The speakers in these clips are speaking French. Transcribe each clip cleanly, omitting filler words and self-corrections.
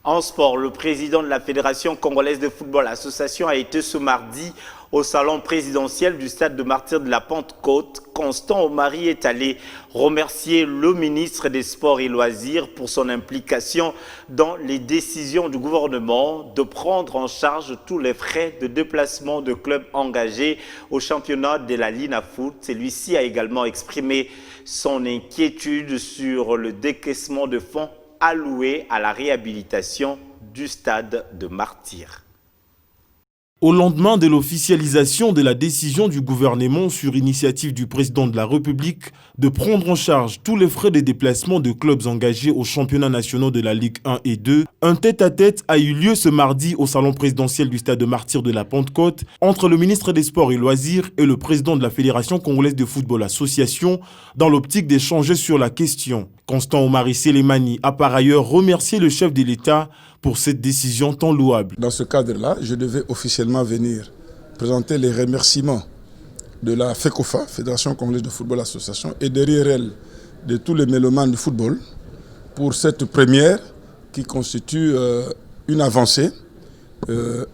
En sport, le président de la Fédération congolaise de football association a été ce mardi au salon présidentiel du stade de Martyrs de la Pentecôte. Constant Omari est allé remercier le ministre des Sports et Loisirs pour son implication dans les décisions du gouvernement de prendre en charge tous les frais de déplacement de clubs engagés au championnat de la Lina Foot. Celui-ci a également exprimé son inquiétude sur le décaissement de fonds alloué à la réhabilitation du stade de Martyrs. Au lendemain de l'officialisation de la décision du gouvernement sur initiative du président de la République de prendre en charge tous les frais de déplacement de clubs engagés aux championnats nationaux de la Ligue 1 et 2, un tête-à-tête a eu lieu ce mardi au salon présidentiel du stade de Martyrs de la Pentecôte entre le ministre des Sports et Loisirs et le président de la Fédération congolaise de football association dans l'optique d'échanger sur la question. Constant Omari Selemani a par ailleurs remercié le chef de l'État pour cette décision tant louable. Dans ce cadre-là, je devais officiellement venir présenter les remerciements de la FECOFA, Fédération congolaise de football association, et derrière elle de tous les mélomanes de football pour cette première qui constitue une avancée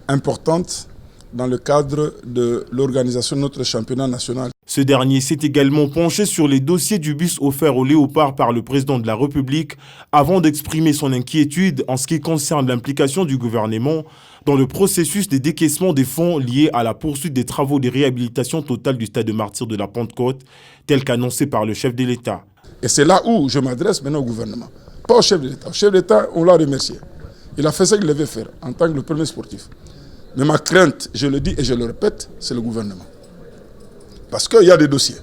importante dans le cadre de l'organisation de notre championnat national. Ce dernier s'est également penché sur les dossiers du bus offert au Léopard par le président de la République avant d'exprimer son inquiétude en ce qui concerne l'implication du gouvernement dans le processus de décaissement des fonds liés à la poursuite des travaux de réhabilitation totale du stade de Martyrs de la Pentecôte, tel qu'annoncé par le chef de l'État. Et c'est là où je m'adresse maintenant au gouvernement, pas au chef de l'État. Au chef de l'État, on l'a remercié. Il a fait ce qu'il devait faire en tant que le premier sportif. Mais ma crainte, je le dis et je le répète, c'est le gouvernement. Parce qu'il y a des dossiers.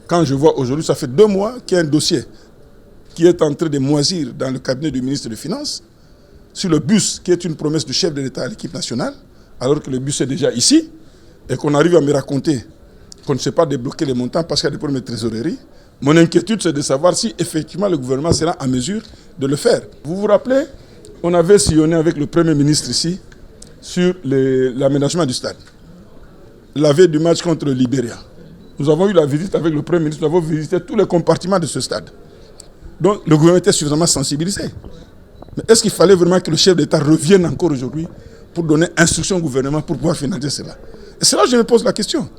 Quand je vois aujourd'hui, ça fait 2 mois qu'il y a un dossier qui est en train de moisir dans le cabinet du ministre des Finances sur le bus qui est une promesse du chef de l'État à l'équipe nationale, alors que le bus est déjà ici et qu'on arrive à me raconter qu'on ne sait pas débloquer les montants parce qu'il y a des problèmes de trésorerie. Mon inquiétude, c'est de savoir si effectivement le gouvernement sera en mesure de le faire. Vous vous rappelez, on avait sillonné avec le Premier ministre ici sur l'aménagement du stade. La veille du match contre le Libéria. Nous avons eu la visite avec le Premier ministre, nous avons visité tous les compartiments de ce stade. Donc le gouvernement était suffisamment sensibilisé. Mais est-ce qu'il fallait vraiment que le chef d'État revienne encore aujourd'hui pour donner instruction au gouvernement pour pouvoir financer cela? Et c'est là que je me pose la question.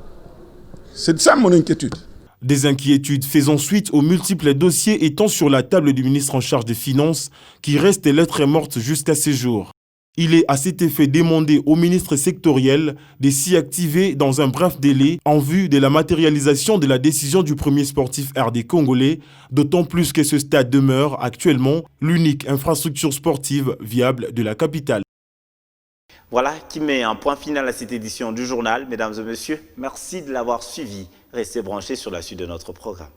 C'est ça mon inquiétude. Des inquiétudes faisant suite aux multiples dossiers étant sur la table du ministre en charge des Finances qui restent lettres mortes jusqu'à ce jour. Il est à cet effet demandé au ministre sectoriel de s'y activer dans un bref délai en vue de la matérialisation de la décision du premier sportif RD congolais, d'autant plus que ce stade demeure actuellement l'unique infrastructure sportive viable de la capitale. Voilà qui met un point final à cette édition du journal. Mesdames et messieurs, merci de l'avoir suivi. Restez branchés sur la suite de notre programme.